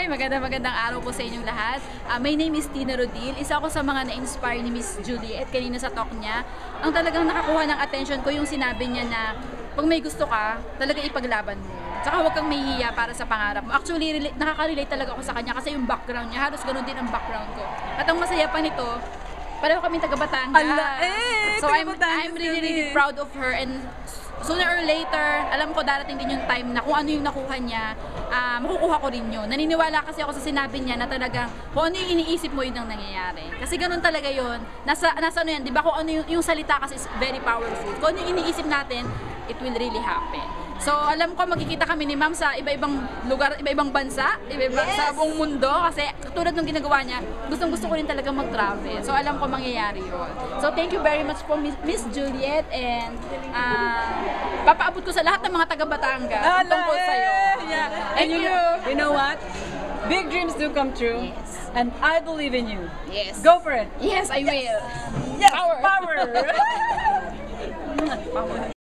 Magandang araw po sa inyong lahat. My name is Tina Rodil. Isa ako sa mga na-inspire ni Miss Juliet kanina sa talk niya. Ang talagang nakakuha ng attention ko yung sinabi niya na pag may gusto ka, talaga ipaglaban mo. Tsaka huwag kang mahihiya para sa pangarap mo. Actually, nakaka-relate talaga ako sa kanya kasi yung background niya, halos ganun din ang background ko. At ang masaya pa nito, pareho kami taga Batangas. So I'm really proud of her, and sooner or later, alam ko darating din yung time na kung ano yung nakuha niya, makukuha ko rin yun. Naniniwala kasi ako sa sinabi niya na talagang kung ano yung iniisip mo, yun ang nangyayari. Kasi ganun talaga yun. Nasa ano yan, di ba? Kung ano yung salita kasi is very powerful. Kung ano yung iniisip natin, it will really happen. So, alam ko magkikita kami ni Ma'am sa iba-ibang lugar, iba-ibang bansa, iba-ibang sa buong mundo kasi tulad ng ginagawa niya, gustong-gusto ko rin talaga mag-travel. So, alam ko mangyayari yun. So, thank you very much po Miss Juliet, and papaabot ko sa lahat ng mga taga-Batangas tungkol sa'yo. Yeah. And you know what? Big dreams do come true. Yes. And I believe in you. Yes. Go for it. Yes, I will. Yes, Power. power. Power.